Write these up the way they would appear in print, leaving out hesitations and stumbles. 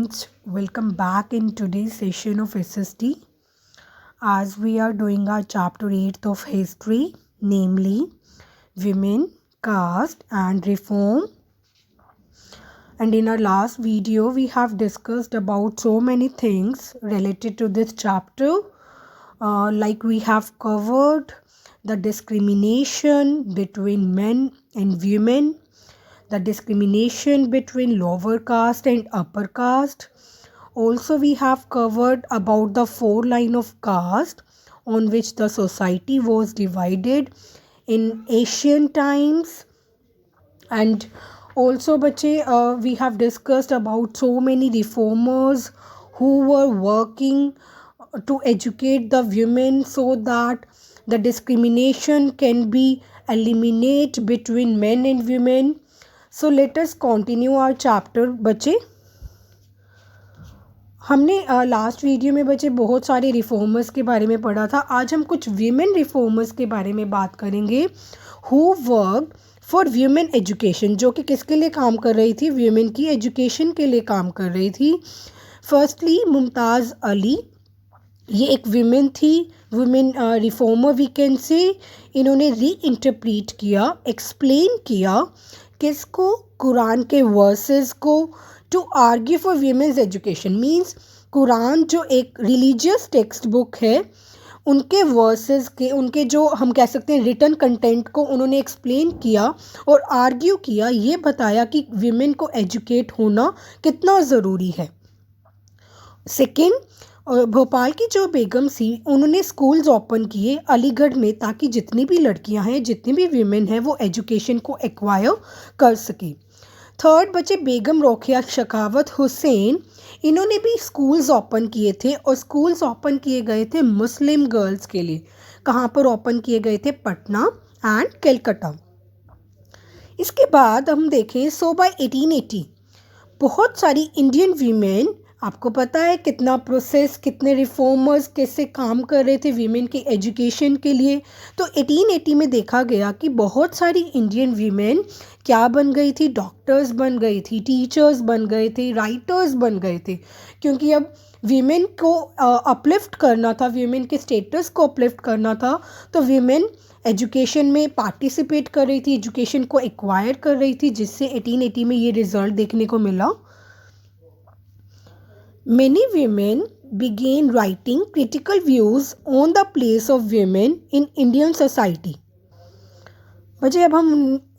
students, welcome back in today's session of SST as we are doing our chapter 8th of history, namely women, caste and reform. And in our last video we have discussed about so many things related to this chapter, like we have covered the discrimination between men and women, the discrimination between lower caste and upper caste. Also we have covered about the 4 line of caste on which the society was divided in ancient times. And also bache, we have discussed about so many reformers who were working to educate the women so that the discrimination can be eliminated between men and women. So let us continue our chapter बच्चे. हमने last video में बच्चे बहुत सारे reformers के बारे में पढ़ा था. आज हम कुछ वीमेन रिफॉर्मर्स के बारे में बात करेंगे who work for women education, जो कि किसके लिए काम कर रही थी, वीमेन की एजुकेशन के लिए काम कर रही थी. फर्स्टली मुमताज़ अली, ये एक वीमेन थी, वुमेन रिफॉर्मर वी कैन से. इन्होंने री इंटरप्रीट किया, एक्सप्लेन किया किसको, कुरान के वर्सेस को, to argue for women's education. Means Quran जो एक रिलीजियस टेक्स्ट बुक है, उनके वर्सेस के, उनके जो हम कह सकते हैं रिटन कंटेंट को उन्होंने एक्सप्लेन किया और आर्ग्यू किया, ये बताया कि वीमेन को एजुकेट होना कितना ज़रूरी है. सेकेंड, भोपाल की जो बेगम सी, उन्होंने स्कूल्स ओपन किए अलीगढ़ में ताकि जितनी भी लड़कियां हैं, जितनी भी वीमेन हैं, वो एजुकेशन को एक्वायर कर सके. थर्ड बच्चे, बेगम रोकेया शखावत हुसैन, इन्होंने भी स्कूल्स ओपन किए थे और स्कूल्स ओपन किए गए थे मुस्लिम गर्ल्स के लिए. कहाँ पर ओपन किए गए थे? पटना एंड कलकत्ता. इसके बाद हम देखें, सो बाय 1880 बहुत सारी इंडियन वीमेन, आपको पता है कितना प्रोसेस, कितने रिफॉर्मर्स कैसे काम कर रहे थे वीमेन के एजुकेशन के लिए. तो 1880 में देखा गया कि बहुत सारी इंडियन वीमेन क्या बन गई थी? डॉक्टर्स बन गई थी, टीचर्स बन गए थे, राइटर्स बन गए थे. क्योंकि अब वीमेन को अपलिफ्ट करना था, वीमेन के स्टेटस को अपलिफ्ट करना था, तो वीमेन एजुकेशन में पार्टिसिपेट कर रही थी, एजुकेशन को एक्वायर कर रही थी, जिससे 1880 में ये रिजल्ट देखने को मिला. Many women began writing critical views on the place of women in Indian society. बच्चे, अब हम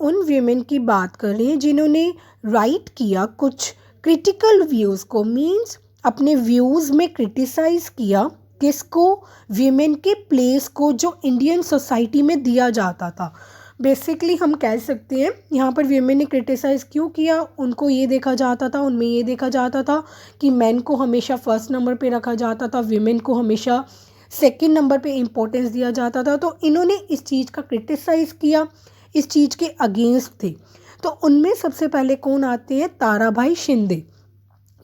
उन women की बात कर रहे हैं जिन्होंने राइट किया कुछ क्रिटिकल व्यूज़ को. मीन्स अपने व्यूज़ में क्रिटिसाइज़ किया किसको? women के प्लेस को जो इंडियन सोसाइटी में दिया जाता था. बेसिकली हम कह सकते हैं यहाँ पर वीमेन ने क्रिटिसाइज़ क्यों किया? उनको ये देखा जाता था, उनमें ये देखा जाता था कि मैन को हमेशा फर्स्ट नंबर पे रखा जाता था, वीमेन को हमेशा सेकंड नंबर पे इम्पोर्टेंस दिया जाता था. तो इन्होंने इस चीज़ का क्रिटिसाइज़ किया, इस चीज़ के अगेंस्ट थे. तो उनमें सबसे पहले कौन आते हैं? ताराबाई शिंदे.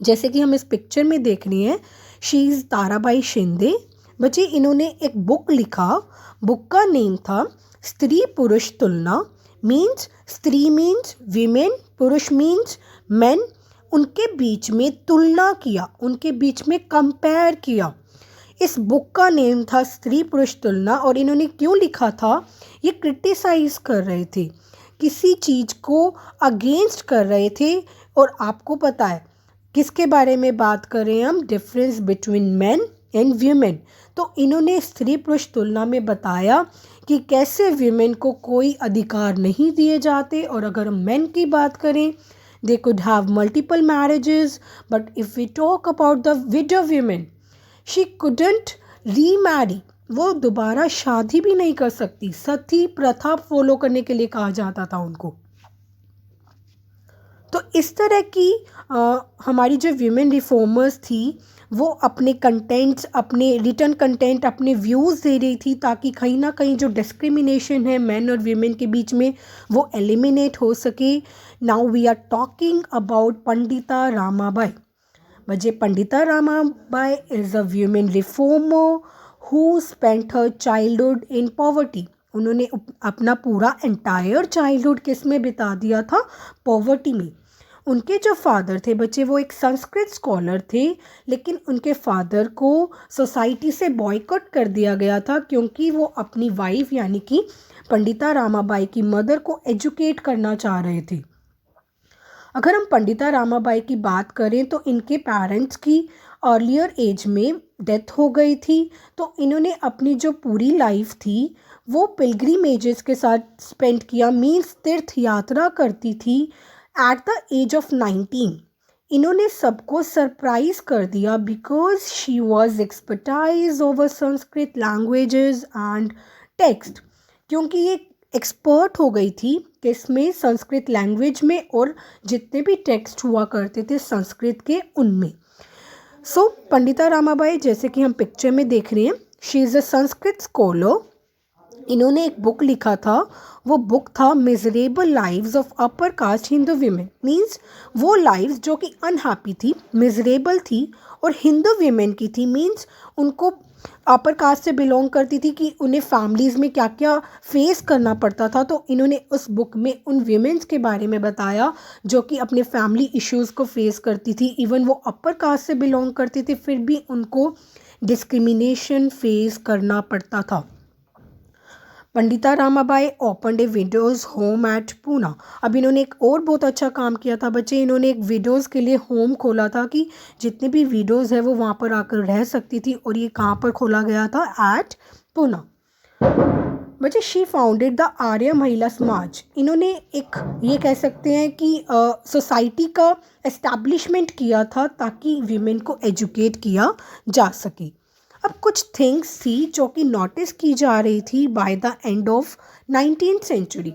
जैसे कि हम इस पिक्चर में देख रहे हैं, शी इज़ ताराबाई शिंदे. बच्चे, इन्होंने एक बुक लिखा, बुक का नेम था स्त्री पुरुष तुलना. मीन्स स्त्री मीन्स वीमेन, पुरुष मीन्स मेन. उनके बीच में तुलना किया, उनके बीच में कंपेयर किया. इस बुक का नेम था स्त्री पुरुष तुलना. और इन्होंने क्यों लिखा था? ये क्रिटिसाइज़ कर रहे थे, किसी चीज़ को अगेंस्ट कर रहे थे. और आपको पता है किसके बारे में बात कर रहे हैं हम? Difference between man and women. तो इन्होंने स्त्री पुरुष तुलना में बताया कि कैसे वीमेन को कोई अधिकार नहीं दिए जाते. और अगर हम मेन की बात करें, they could have multiple marriages, but if we talk about the widow women, she couldn't remarry, वो दोबारा शादी भी नहीं कर सकती. सती प्रथा फॉलो करने के लिए कहा जाता था उनको. तो इस तरह की हमारी जो वीमेन रिफॉर्मर्स थी, वो अपने कंटेंट्स, अपने रिटन कंटेंट, अपने व्यूज़ दे रही थी ताकि कहीं ना कहीं जो डिस्क्रिमिनेशन है मैन और वीमेन के बीच में, वो एलिमिनेट हो सके. Now we are talking about Pandita Ramabai. बच्चे, Pandita Ramabai is a women reformer who spent her childhood in poverty. उन्होंने अपना पूरा एंटायर चाइल्डहुड किस में बिता दिया था? पॉवर्टी में. उनके जो फादर थे बच्चे वो एक संस्कृत स्कॉलर थे, लेकिन उनके फादर को सोसाइटी से बॉयकॉट कर दिया गया था क्योंकि वो अपनी वाइफ यानी कि पंडिता रामाबाई की मदर को एजुकेट करना चाह रहे थे। अगर हम पंडिता रामाबाई की बात करें तो इनके पेरेंट्स की अर्लियर एज में डेथ हो गई थी, तो इन्होंने अपनी जो पूरी लाइफ थी वो पिलग्रिमेजेस के साथ स्पेंड किया, मीन्स तीर्थ यात्रा करती थी। एट द एज ऑफ 19 इन्होंने सबको सरप्राइज कर दिया because she was expertise over Sanskrit languages and text, क्योंकि ये एक्सपर्ट हो गई थी किसमें, संस्कृत लैंग्वेज में, और जितने भी टेक्स्ट हुआ करते थे संस्कृत के उनमें। सो पंडिता रामाबाई जैसे कि हम पिक्चर में देख रहे हैं, she is a Sanskrit scholar. इन्होंने एक बुक लिखा था, वो बुक था miserable lives of upper cast Hindu women, means वो लाइव्स जो कि अनहैप्पी थी, मिजरेबल थी और हिंदू वीमेन की थी, मीन्स उनको अपर कास्ट से बिलोंग करती थी कि उन्हें फैमिलीज़ में क्या क्या फेस करना पड़ता था। तो इन्होंने उस बुक में उन वीमेंस के बारे में बताया जो कि अपने फैमिली इश्यूज़ को फेस करती थी, इवन वो अपर कास्ट से बिलोंग करती थी फिर भी उनको डिस्क्रिमिनेशन फेस करना पड़ता था। Pandita Ramabai opened A widows home at Poona. अब इन्होंने एक और बहुत अच्छा काम किया था बच्चे, इन्होंने एक विडोज़ के लिए होम खोला था कि जितने भी विडोज़ है वो वहाँ पर आकर रह सकती थी, और ये कहाँ पर खोला गया था, एट पूना। बच्चे शी फाउंडेड द आर्य महिला समाज। इन्होंने एक ये कह सकते हैं कि सोसाइटी का एस्टैब्लिशमेंट किया था ताकि वीमेन को एजुकेट किया जा सके। अब कुछ थिंग्स थी जो कि नोटिस की जा रही थी by the end of 19th century,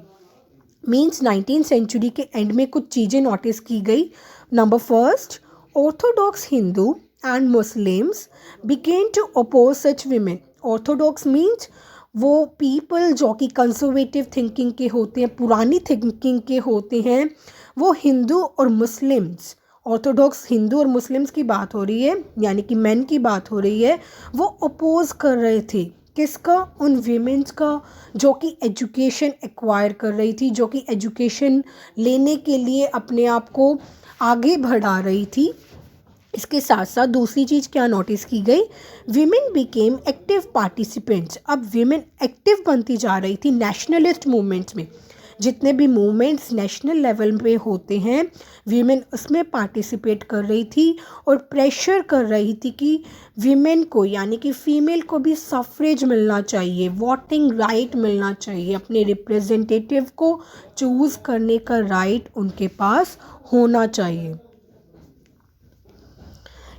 means 19th century के एंड में कुछ चीज़ें नोटिस की गई। Number first, orthodox Hindu and Muslims began to oppose such women. Orthodox means वो पीपल जो कि कंजर्वेटिव थिंकिंग के होते हैं, पुरानी थिंकिंग के होते हैं, वो हिंदू और मुस्लिम्स, ऑर्थोडॉक्स हिंदू और मुस्लिम्स की बात हो रही है यानी कि मेन की बात हो रही है, वो अपोज कर रहे थे किसका, उन वीमेंस का जो कि एजुकेशन एक्वायर कर रही थी, जो कि एजुकेशन लेने के लिए अपने आप को आगे बढ़ा रही थी। इसके साथ साथ दूसरी चीज़ क्या नोटिस की गई, वीमेन बिकेम एक्टिव पार्टिसिपेंट्स। अब वीमेन एक्टिव बनती जा रही थी नेशनलिस्ट मूवमेंट्स में, जितने भी मूवमेंट्स नेशनल लेवल पे होते हैं वीमेन उसमें पार्टिसिपेट कर रही थी और प्रेशर कर रही थी कि वीमेन को यानी कि फ़ीमेल को भी सफ्रेज मिलना चाहिए, वोटिंग राइट मिलना चाहिए, अपने रिप्रेजेंटेटिव को चूज़ करने का राइट उनके पास होना चाहिए।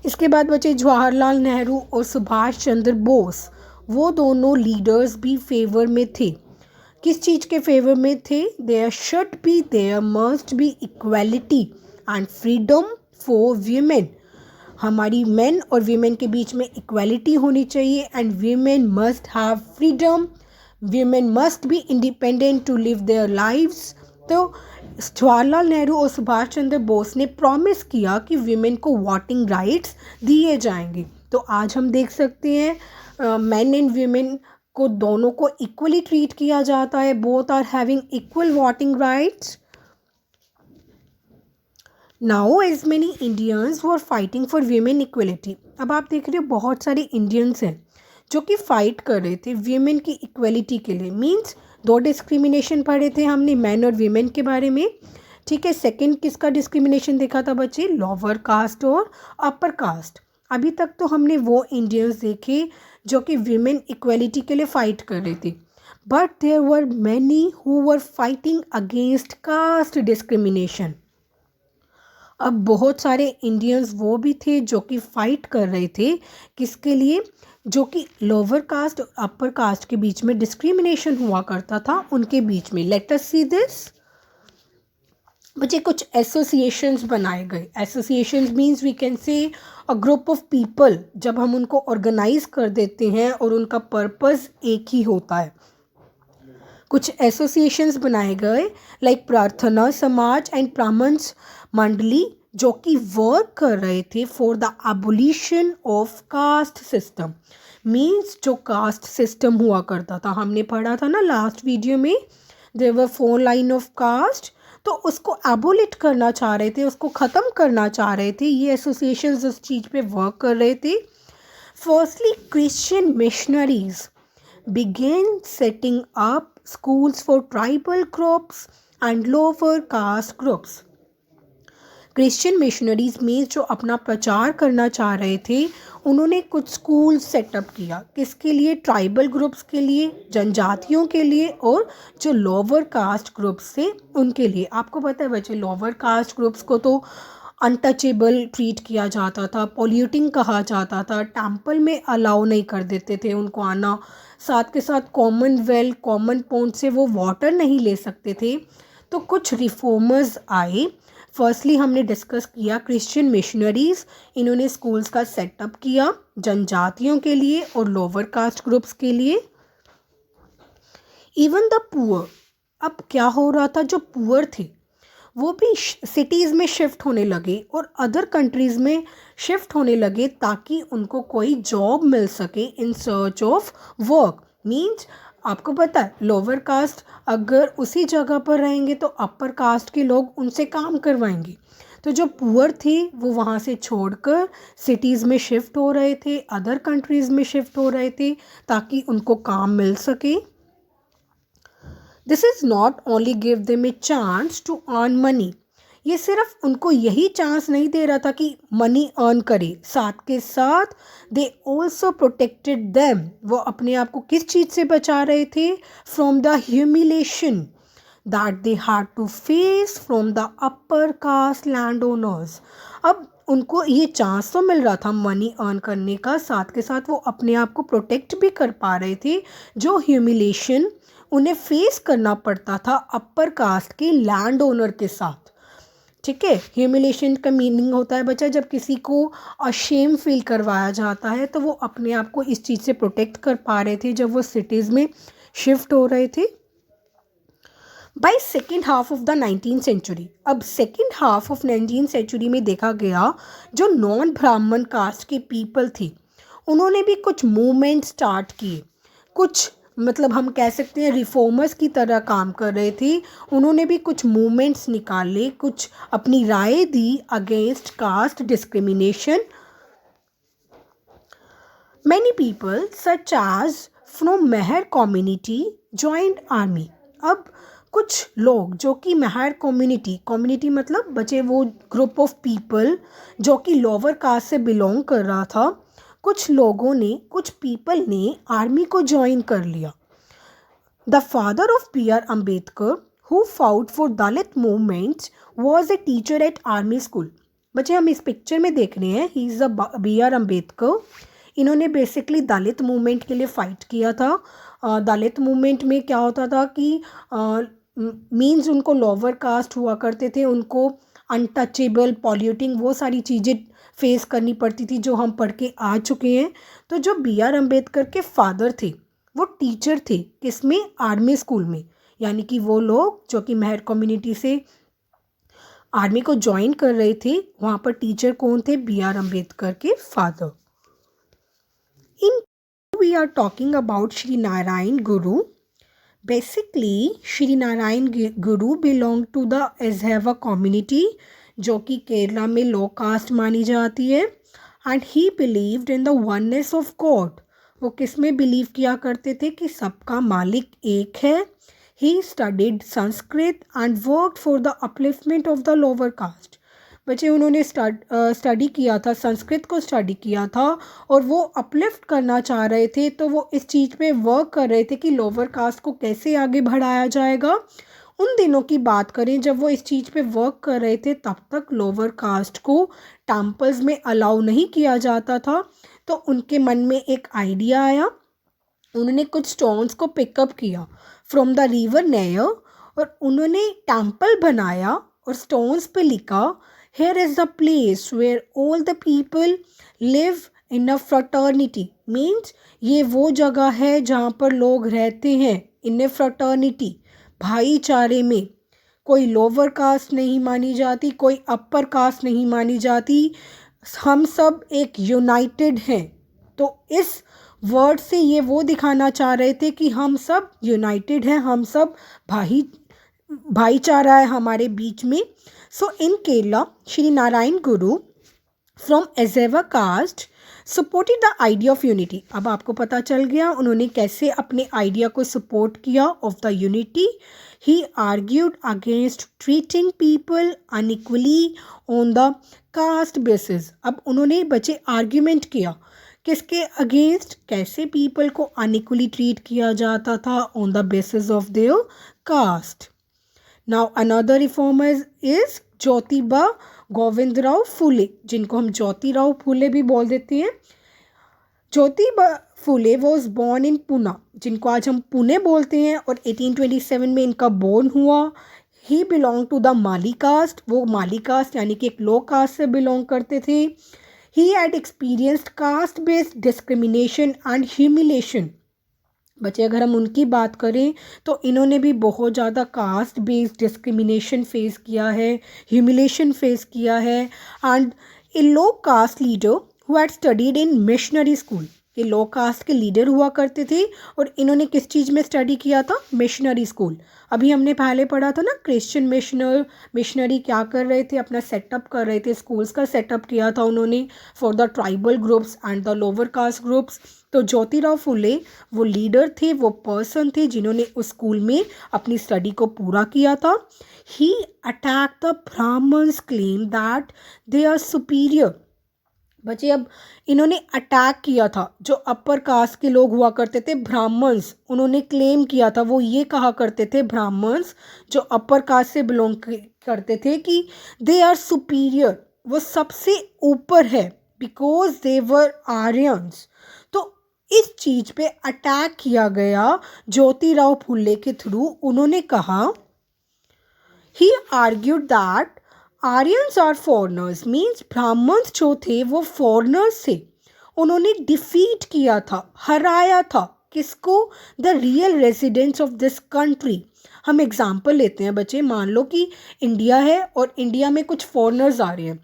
इसके बाद बचे जवाहरलाल नेहरू और सुभाष चंद्र बोस, वो दोनों लीडर्स भी फेवर में थे। किस चीज़ के फेवर में थे, there should be, there must be equality and freedom for women. हमारी मेन और वीमेन के बीच में इक्वालिटी होनी चाहिए and women must have freedom, women must be independent to live their lives. तो जवाहरलाल नेहरू और सुभाष चंद्र बोस ने प्रॉमिस किया कि वीमेन को वोटिंग राइट्स दिए जाएंगे। तो आज हम देख सकते हैं मेन एंड वीमेन को दोनों को इक्वली ट्रीट किया जाता है, both are having equal voting rights. Now as many Indians were fighting for women equality. अब आप देख रहे हो बहुत सारे इंडियंस हैं जो कि फाइट कर रहे थे वीमेन की इक्वलिटी के लिए, मीन्स दो डिस्क्रिमिनेशन पढ़े थे हमने मैन और वीमेन के बारे में, ठीक है। सेकंड किसका डिस्क्रिमिनेशन देखा था बच्चे, लोअर कास्ट और अपर कास्ट। अभी तक तो हमने वो इंडियंस देखे जो कि वीमेन इक्वलिटी के लिए फ़ाइट कर रहे थे, but there were many who were fighting against caste discrimination. अब बहुत सारे इंडियंस वो भी थे जो कि फ़ाइट कर रहे थे किसके लिए, जो कि लोअर कास्ट और अपर कास्ट के बीच में डिस्क्रिमिनेशन हुआ करता था उनके बीच में। Let us see this. बच्चे कुछ एसोसिएशंस बनाए गए। एसोसिएशंस मीन्स वी कैन से अ ग्रुप ऑफ पीपल, जब हम उनको ऑर्गेनाइज कर देते हैं और उनका पर्पस एक ही होता है। कुछ एसोसिएशंस बनाए गए लाइक प्रार्थना समाज एंड ब्राह्मण्स मंडली, जो कि वर्क कर रहे थे for the abolition of caste system. Means जो कास्ट सिस्टम हुआ करता था, हमने पढ़ा था ना लास्ट वीडियो में, there were 4 line of caste. तो उसको एबोलिट करना चाह रहे थे, उसको ख़त्म करना चाह रहे थे। ये एसोसिएशंस उस चीज़ पे वर्क कर रहे थे। Firstly Christian missionaries began setting up schools for tribal groups and lower caste groups. Christian missionaries में जो अपना प्रचार करना चाह रहे थे, उन्होंने कुछ स्कूल सेटअप किया। किसके लिए? ट्राइबल ग्रुप्स के लिए, जनजातियों के लिए, और जो लोअर कास्ट ग्रुप्स थे उनके लिए। आपको पता है बच्चे, लोअर कास्ट ग्रुप्स को तो अनटचेबल ट्रीट किया जाता था, पॉल्यूटिंग कहा जाता था, टेम्पल में अलाउ नहीं कर देते थे उनको आना। साथ के साथ कॉमन पॉइंट से वो वाटर नहीं ले सकते थे। तो कुछ रिफॉर्मर्स आए। फर्स्टली हमने डिस्कस किया क्रिश्चियन मिशनरीज, इन्होंने स्कूल्स का सेटअप किया जनजातियों के लिए और लोअर कास्ट ग्रुप्स के लिए। इवन द पुअर, अब क्या हो रहा था, जो पुअर थे वो भी सिटीज़ में शिफ्ट होने लगे और अदर कंट्रीज़ में शिफ्ट होने लगे ताकि उनको कोई जॉब मिल सके in search of work. Means आपको पता है लोअर कास्ट अगर उसी जगह पर रहेंगे तो अपर कास्ट के लोग उनसे काम करवाएंगे। तो जो पुअर थे वो वहाँ से छोड़कर सिटीज़ में शिफ्ट हो रहे थे, अदर कंट्रीज़ में शिफ्ट हो रहे थे ताकि उनको काम मिल सके। This is not only give them a chance to earn money, ये सिर्फ उनको यही चांस नहीं दे रहा था कि मनी अर्न करे, साथ के साथ दे ऑल्सो प्रोटेक्टेड देम, वो अपने आप को किस चीज़ से बचा रहे थे? From the humiliation that they had to face from the upper caste land owners. अब उनको ये चांस तो मिल रहा था मनी अर्न करने का, साथ के साथ वो अपने आप को प्रोटेक्ट भी कर पा रहे थे जो ह्यूमिलेशन उन्हें फेस करना पड़ता था अपर कास्ट के लैंड ओनर के साथ। ठीक है, ह्यूमिलेशन का मीनिंग होता है बच्चा जब किसी को अशेम फील करवाया जाता है, तो वो अपने आप को इस चीज़ से प्रोटेक्ट कर पा रहे थे जब वो सिटीज़ में शिफ्ट हो रहे थे। By second half of the 19th century, अब second half of 19th century में देखा गया जो नॉन ब्राह्मण कास्ट के पीपल थे उन्होंने भी कुछ मूवमेंट स्टार्ट किए। कुछ मतलब हम कह सकते हैं रिफॉर्मर्स की तरह काम कर रहे थे। उन्होंने भी कुछ मूवमेंट्स निकाले, कुछ अपनी राय दी against caste discrimination. Many people such as from Mahar community joined army, अब कुछ लोग जो कि मेहर कम्युनिटी मतलब बचे वो ग्रुप ऑफ पीपल जो कि लोअर कास्ट से बिलोंग कर रहा था, कुछ लोगों ने, कुछ पीपल ने आर्मी को ज्वाइन कर लिया। The father of B R Ambedkar who fought for Dalit movements was a teacher at army school. बच्चे हम इस पिक्चर में देख रहे हैं, he is the B R Ambedkar. इन्होंने बेसिकली दलित मूवमेंट के लिए फ़ाइट किया था। दलित मूवमेंट में क्या होता था कि मीन्स उनको लोअर कास्ट हुआ करते थे, उनको अनटचेबल, पॉल्यूटिंग, वो सारी चीज़ें फेस करनी पड़ती थी जो हम पढ़ के आ चुके हैं। तो जो बी आर अम्बेडकर के फादर थे वो टीचर थे, किसमें? आर्मी स्कूल में। यानी कि वो लोग जो कि मेहर कम्युनिटी से आर्मी को ज्वाइन कर रहे थे, वहाँ पर टीचर कौन थे? बी आर अम्बेडकर के father. In we are talking about Shri Narayan Guru. Basically Shri Narayan Guru belong to the Ezhava community जो कि केरला में लो कास्ट मानी जाती है। And he believed in the oneness of God, वो किस में बिलीव किया करते थे? कि सबका मालिक एक है। He studied Sanskrit and worked for the upliftment of the lower caste. बच्चे उन्होंने स्टडी किया था, संस्कृत को स्टडी किया था और वो अपलिफ्ट करना चाह रहे थे, तो वो इस चीज़ पे वर्क कर रहे थे कि लोअर कास्ट को कैसे आगे बढ़ाया जाएगा। उन दिनों की बात करें जब वो इस चीज़ पे वर्क कर रहे थे, तब तक लोअर कास्ट को टेम्पल्स में अलाउ नहीं किया जाता था। तो उनके मन में एक आइडिया आया, उन्होंने कुछ स्टोन्स को पिकअप किया फ्रॉम द रिवर नेयर और उन्होंने टेम्पल बनाया और स्टोन्स पे लिखा, here is the place where all the people live in a fraternity. Means ये वो जगह है जहाँ पर लोग रहते हैं इन ए फ्रटर्निटी, भाईचारे में। कोई लोअर कास्ट नहीं मानी जाती, कोई अपर कास्ट नहीं मानी जाती, हम सब एक यूनाइटेड हैं। तो इस वर्ड से ये वो दिखाना चाह रहे थे कि हम सब यूनाइटेड हैं, हम सब भाईचारा है हमारे बीच में. सो इन Kerala Shri Narayan Guru from Ezhava caste supported the idea of unity. अब आपको पता चल गया उन्होंने कैसे अपने आइडिया को सपोर्ट किया of the unity. He argued against treating people unequally on the caste basis. अब उन्होंने बच्चे आर्ग्यूमेंट किया किसके अगेंस्ट, कैसे पीपल को अनइक्वली ट्रीट किया जाता था on the basis of their caste. Now another reformer is Jyotiba Govindrao Phule, जिनको हम ज्योतिराव फुले भी बोल देते हैं. Jyotiba Phule was born in Pune, जिनको आज हम पुणे बोलते हैं, और 1827 में इनका बोर्न हुआ. He belong to the Mali caste, वो माली कास्ट यानी कि एक लो कास्ट से बिलोंग करते थे. He had experienced caste based discrimination and humiliation. बच्चे अगर हम उनकी बात करें तो इन्होंने भी बहुत ज़्यादा कास्ट बेस्ड डिस्क्रिमिनेशन फेस किया है, ह्यूमिलेशन फेस किया है. And a low caste leader who had studied in missionary school, ये लो कास्ट के लीडर हुआ करते थे और इन्होंने किस चीज़ में स्टडी किया था, मिशनरी स्कूल. अभी हमने पहले पढ़ा था ना क्रिश्चियन मिशनरी क्या कर रहे थे, अपना सेटअप कर रहे थे, स्कूल्स का सेटअप किया था उन्होंने for the tribal groups and the lower caste groups. तो ज्योतिराव फुले वो लीडर थे, वो पर्सन थे जिन्होंने उस स्कूल में अपनी स्टडी को पूरा किया था. He attack the Brahmins claim that they are superior. बच्चे अब इन्होंने अटैक किया था जो अपर कास्ट के लोग हुआ करते थे, ब्राह्मण्स. उन्होंने क्लेम किया था, वो ये कहा करते थे ब्राह्मण्स जो अपर कास्ट से बिलोंग करते थे कि दे आर सुपीरियर, वो सबसे ऊपर है, बिकॉज दे वर आर्यंस. तो इस चीज़ पे अटैक किया गया ज्योतिराव फुले के थ्रू. उन्होंने कहा he argued that Aryans are foreigners, means Brahmins जो थे वो फॉरनर्स थे. उन्होंने डिफीट किया था, हराया था किसको, the real residents of this country. हम एग्जाम्पल लेते हैं बच्चे, मान लो कि इंडिया है और इंडिया में कुछ फॉरनर्स आ रहे हैं,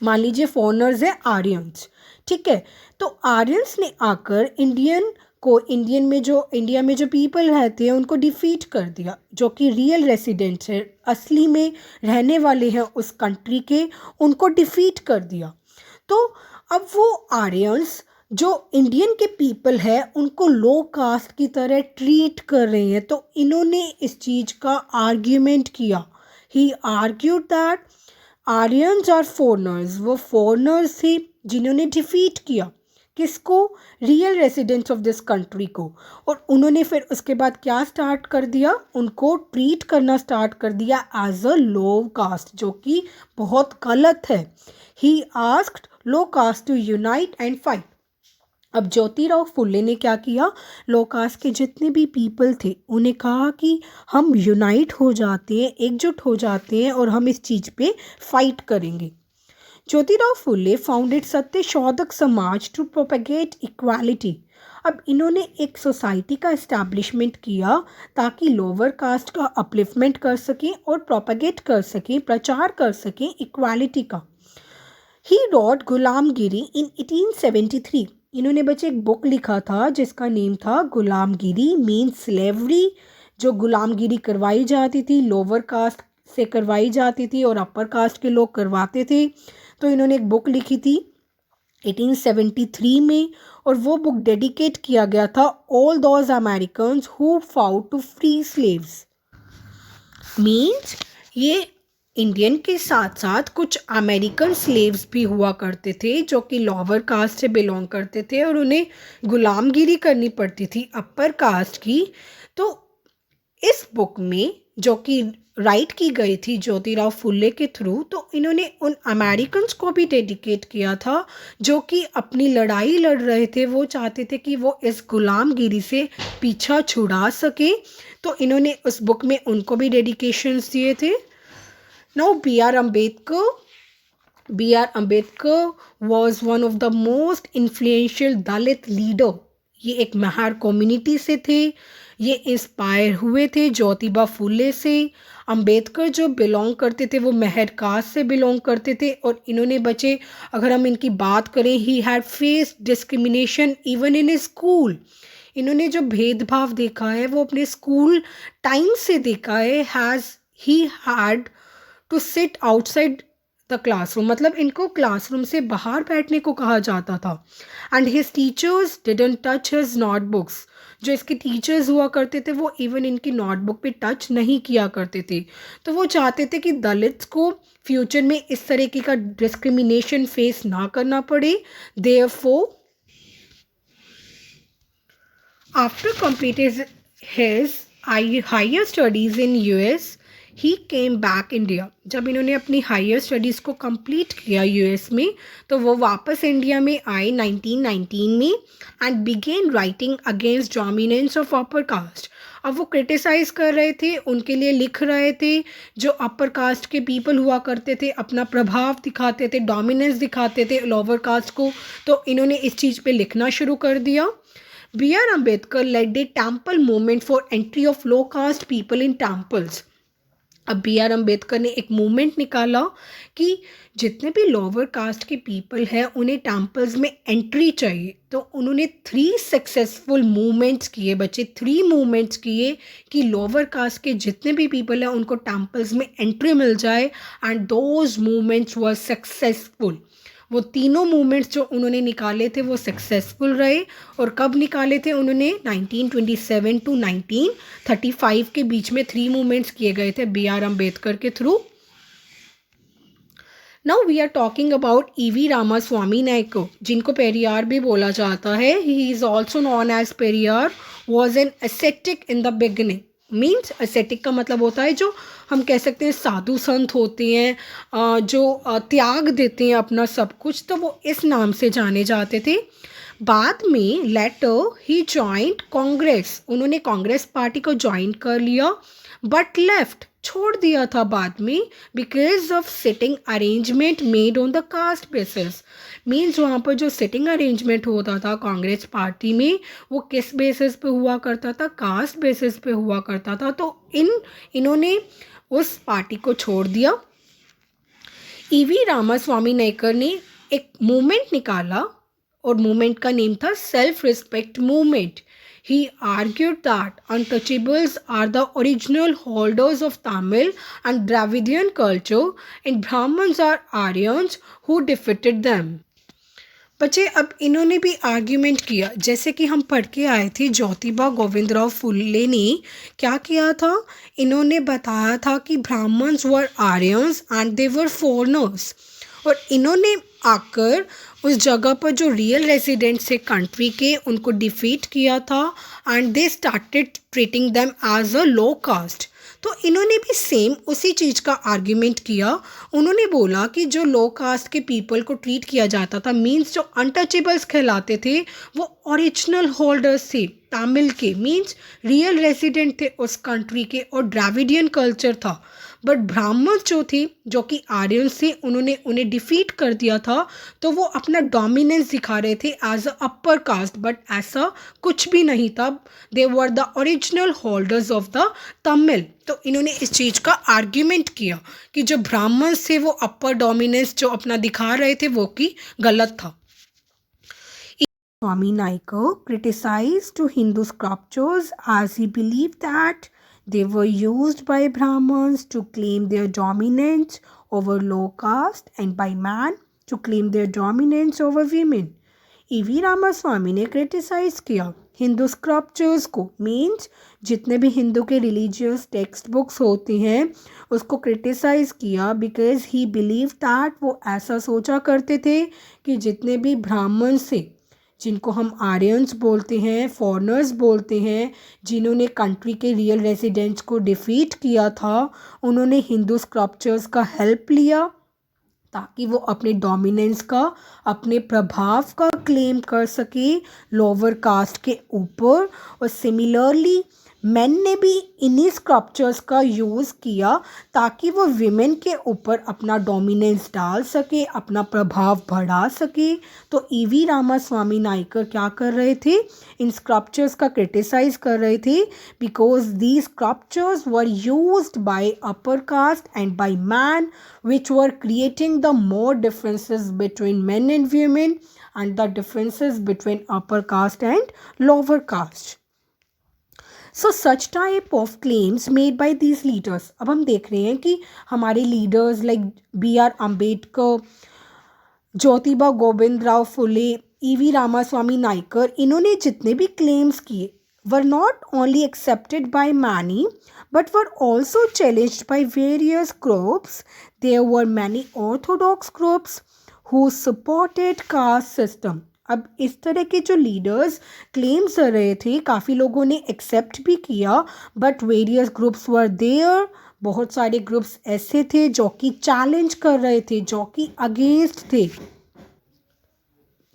मान लीजिए फॉरनर्स है आर्यंस, ठीक है. तो आर्यंस ने आकर इंडिया में जो पीपल रहते हैं उनको डिफीट कर दिया, जो कि रियल रेसिडेंट्स है, असली में रहने वाले हैं उस कंट्री के, उनको डिफीट कर दिया. तो अब वो आर्यंस जो इंडियन के पीपल है उनको लो कास्ट की तरह ट्रीट कर रहे हैं. तो इन्होंने इस चीज़ का आर्ग्यूमेंट किया. He argued that Aryans are foreigners, वो फॉरनर्स थे जिन्होंने डिफीट किया किसको, real residents of this country को. और उन्होंने फिर उसके बाद क्या स्टार्ट कर दिया, उनको ट्रीट करना स्टार्ट कर दिया एज अ लो कास्ट, जो कि बहुत गलत है. He asked low caste to unite and fight. अब ज्योतिराव फुले ने क्या किया, लो कास्ट के जितने भी पीपल थे उन्हें कहा कि हम यूनाइट हो जाते हैं, एकजुट हो जाते हैं और हम इस चीज़ पे फाइट करेंगे. ज्योतिराव फुले फाउंडेड सत्य शोधक समाज टू प्रोपेगेट इक्वालिटी. अब इन्होंने एक सोसाइटी का इस्टेब्लिशमेंट किया ताकि लोअर कास्ट का अपलिफ्टमेंट कर सकें और प्रोपेगेट कर सकें, प्रचार कर सकें इक्वालिटी का. ही रॉट गुलामगिरी इन 1873. इन्होंने बच्चे एक बुक लिखा था जिसका नेम था गुलामगिरी, मीन स्लेवरी. जो गुलामगिरी करवाई जाती थी लोअर कास्ट से करवाई जाती थी और अपर कास्ट के लोग करवाते थे. तो इन्होंने एक बुक लिखी थी 1873 में और वो बुक डेडिकेट किया गया था all those Americans who fought to free slaves. Means ये इंडियन के साथ साथ कुछ अमेरिकन स्लेव्स भी हुआ करते थे जो कि लोअर कास्ट से बिलोंग करते थे और उन्हें गुलामगिरी करनी पड़ती थी अपर कास्ट की. तो इस बुक में जो कि राइट की गई थी ज्योतिराव फुले के थ्रू, तो इन्होंने उन अमेरिकन्स को भी डेडिकेट किया था जो कि अपनी लड़ाई लड़ रहे थे. वो चाहते थे कि वो इस गुलामगिरी से पीछा छुड़ा सके, तो इन्होंने उस बुक में उनको भी डेडिकेशंस दिए थे. Now B R Ambedkar was one of the most influential Dalit leader. ये एक महार कम्युनिटी से थे, ये इंस्पायर हुए थे ज्योतिबा फुले से। अंबेडकर जो बिलोंग करते थे वो महर कास्ट से बिलोंग करते थे। और इन्होंने बच्चे, अगर हम इनकी बात करें, he had faced discrimination even in school. इन्होंने जो भेदभाव देखा है वो अपने स्कूल टाइम से देखा है। He had to sit outside the classroom, मतलब इनको क्लासरूम से बाहर बैठने को कहा जाता था। And his teachers didn't touch his notebooks, जो इसके टीचर्स हुआ करते थे वो इवन इनकी नोटबुक पे टच नहीं किया करते थे। तो वो चाहते थे कि दलित्स को फ्यूचर में इस तरीके का डिस्क्रिमिनेशन फेस ना करना पड़े। Therefore after completing his higher studies in US, he came back India. जब इन्होंने अपनी हायर स्टडीज़ को कंप्लीट किया यूएस में, तो वो वापस इंडिया में आए 1919 में and began writing against dominance of upper caste. अब वो क्रिटिसाइज़ कर रहे थे, उनके लिए लिख रहे थे। जो अपर कास्ट के पीपल हुआ करते थे अपना प्रभाव दिखाते थे, डोमिनेंस दिखाते थे लोअर कास्ट को, तो इन्होंने इस चीज़ पे लिखना शुरू कर दिया। B.R. Ambedkar led the temple movement for entry of low caste people in temples। अब B.R. अम्बेडकर ने एक मूवमेंट निकाला कि जितने भी लोअर कास्ट के पीपल हैं उन्हें टेम्पल्स में एंट्री चाहिए। तो उन्होंने 3 सक्सेसफुल मूवमेंट्स किए बच्चे, 3 मूवमेंट्स किए कि लोअर कास्ट के जितने भी पीपल हैं उनको टेम्पल्स में एंट्री मिल जाए। And those movements were successful. वो तीनों मूवमेंट्स जो उन्होंने निकाले थे वो सक्सेसफुल रहे। और कब निकाले थे उन्होंने? 1927 टू 1935 के बीच में 3 मूवमेंट्स किए गए थे B.R. अम्बेडकर के through. Now we are talking about E.V. Ramaswamy Naicker, जिनको पेरियार भी बोला जाता है। He is also known as Periyar, was an ascetic in the beginning. Means ascetic का मतलब होता है जो हम कह सकते हैं साधु संत होते हैं, जो त्याग देते हैं अपना सब कुछ, तो वो इस नाम से जाने जाते थे। बाद में लेटर ही जॉइंट कांग्रेस, उन्होंने कांग्रेस पार्टी को ज्वाइन कर लिया, बट लेफ्ट, छोड़ दिया था बाद में, because of sitting arrangement made on the caste basis. Means वहाँ पर जो सिटिंग अरेंजमेंट होता था कांग्रेस पार्टी में वो किस बेसिस पे हुआ करता था? कास्ट बेसिस पे हुआ करता था। तो इन्होंने उस पार्टी को छोड़ दिया। E.V. रामास्वामी नायकर ने एक मूवमेंट निकाला और मूवमेंट का नेम था self respect movement. He argued that untouchables are the original holders of Tamil and Dravidian culture and Brahmins are Aryans who defeated them। बच्चे अब इन्होंने भी आर्ग्यूमेंट किया, जैसे कि हम पढ़ के आए थे ज्योतिबा गोविंदराव फुले ने क्या किया था? इन्होंने बताया था कि Brahmins were Aryans and they were foreigners. और इन्होंने आकर उस जगह पर जो रियल रेजिडेंट्स थे कंट्री के उनको डिफीट किया था and they started treating them as a low caste. तो इन्होंने भी सेम उसी चीज़ का आर्ग्यूमेंट किया। उन्होंने बोला कि जो लो कास्ट के पीपल को ट्रीट किया जाता था, मींस जो अनटचेबल्स कहलाते थे, वो ओरिजिनल होल्डर्स थे तमिल के, मींस रियल रेजिडेंट थे उस कंट्री के, और द्राविडियन कल्चर था। बट ब्राह्मण जो थे, जो कि आर्यंस थे, उन्होंने उन्हें डिफीट कर दिया था। तो वो अपना डोमिनेंस दिखा रहे थे as a upper caste, but ऐसा कुछ भी नहीं था। They were the original holders of the Tamil. तो इन्होंने इस चीज़ का आर्ग्यूमेंट किया कि जो ब्राह्मण थे वो अपर डोमिनेंस जो अपना दिखा रहे थे वो कि गलत था। Swami Naikar criticized to Hindu sculptures as he believed that they were used by Brahmins to claim their dominance over low caste and by man to claim their dominance over women। E.V. Ramaswamy ने criticise किया Hindu sculptures को, means जितने भी हिंदू के religious text books होते हैं उसको criticise किया, बिकॉज ही बिलीव दैट वो ऐसा सोचा करते थे कि जितने भी ब्राह्मण थे, जिनको हम आर्यंस बोलते हैं, फॉरेनर्स बोलते हैं, जिन्होंने कंट्री के रियल रेजिडेंट्स को डिफीट किया था, उन्होंने हिंदू स्क्रप्चर्स का हेल्प लिया ताकि वो अपने डोमिनेंस का, अपने प्रभाव का क्लेम कर सके लोअर कास्ट के ऊपर। और सिमिलरली मेन ने भी इन्हीं स्क्रप्चर्स का यूज़ किया ताकि वो विमेन के ऊपर अपना डोमिनेंस डाल सके, अपना प्रभाव बढ़ा सके। तो ईवी रामास्वामी नायकर क्या कर रहे थे, इन स्क्रप्चर्स का क्रिटिसाइज कर रहे थे because these sculptures were used by upper caste and by man which were creating the more differences between men and women and the differences between upper caste and lower caste. So such type of claims made by these leaders. अब हम देख रहे हैं कि हमारे leaders like B.R. Ambedkar, Jyotiba Govind Rao Phule, E V Ramaswamy Naicker, इन्होंने जितने भी क्लेम्स किए were not only accepted by many but were also challenged by various groups. There were many orthodox groups who supported caste system. अब इस तरह के जो लीडर्स क्लेम्स कर रहे थे काफ़ी लोगों ने एक्सेप्ट भी किया but various groups were there. बहुत सारे ग्रुप्स ऐसे थे जो कि चैलेंज कर रहे थे, जो कि अगेंस्ट थे.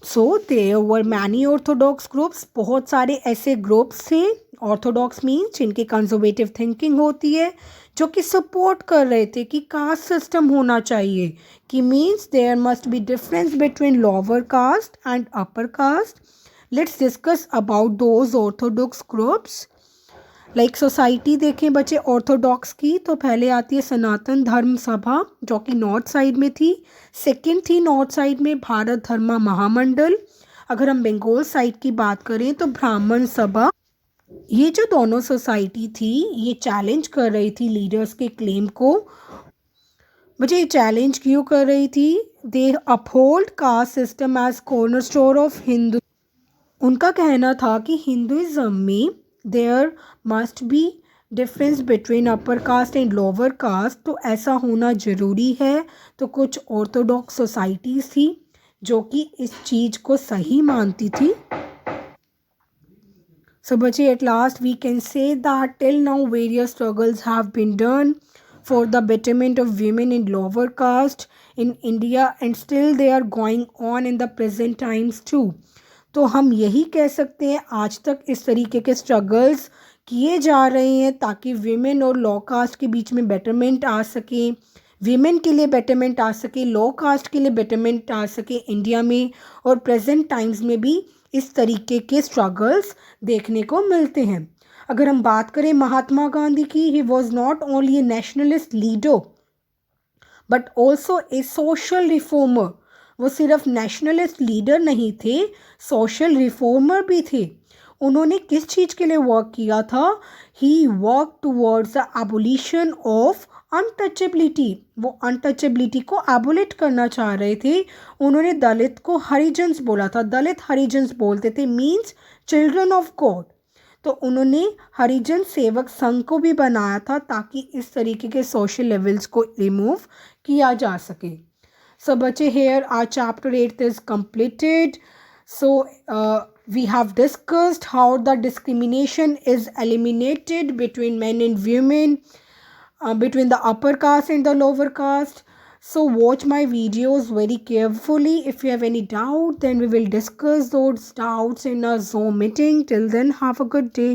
So there were many orthodox groups. बहुत सारे ऐसे ग्रुप्स थे. ऑर्थोडॉक्स मीन्स जिनकी कंजर्वेटिव थिंकिंग होती है, जो कि सपोर्ट कर रहे थे कि कास्ट सिस्टम होना चाहिए, कि means there must be difference between lower caste and upper caste. Let's discuss about those orthodox groups. Like society देखें बच्चे ऑर्थोडॉक्स की, तो पहले आती है सनातन धर्म सभा जो कि नॉर्थ साइड में थी. सेकंड थी नॉर्थ साइड में भारत धर्म महामंडल. अगर हम बंगाल साइड की बात करें तो ब्राह्मण सभा. ये जो दोनों सोसाइटी थी ये चैलेंज कर रही थी लीडर्स के क्लेम को. बच्चे ये चैलेंज क्यों कर रही थी? They uphold caste system as cornerstone of Hindu. उनका कहना था कि हिंदुइज्म में there must be difference between upper caste and lower caste, तो ऐसा होना ज़रूरी है. तो कुछ ऑर्थोडॉक्स सोसाइटीज़ थी जो कि इस चीज़ को सही मानती थी. सो बच्चे at last we can say that till now various struggles have been done for the betterment of women in lower caste in India and still they are going on in the present times too. तो हम यही कह सकते हैं आज तक इस तरीके के स्ट्रगल्स किए जा रहे हैं ताकि विमेन और लो कास्ट के बीच में बेटरमेंट आ सके, विमेन के लिए बेटरमेंट आ सके, लो कास्ट के लिए बेटरमेंट आ सके इंडिया में. और प्रेजेंट टाइम्स में भी इस तरीके के स्ट्रगल्स देखने को मिलते हैं. अगर हम बात करें महात्मा गांधी की, he was not only A nationalist leader but also a social reformer. वो सिर्फ नेशनलिस्ट लीडर नहीं थे, सोशल रिफॉर्मर भी थे. उन्होंने किस चीज़ के लिए वर्क किया था? He work towards the abolition of untouchability. वो अनटचेबिलिटी को एबोलिट करना चाह रहे थे. उन्होंने दलित को हरिजन्स बोला था. दलित हरिजन्स बोलते थे मीन्स चिल्ड्रन ऑफ गॉड. तो उन्होंने हरिजन सेवक संघ को भी बनाया था ताकि इस तरीके के सोशल लेवल्स को रिमूव किया जा सके. सो बच्चे here our chapter 8 is completed. So we have discussed how the discrimination is eliminated between men and women, between the upper caste and the lower caste. So watch my videos very carefully. If you have any doubt, then we will discuss those doubts in a Zoom meeting. Till then, have a good day.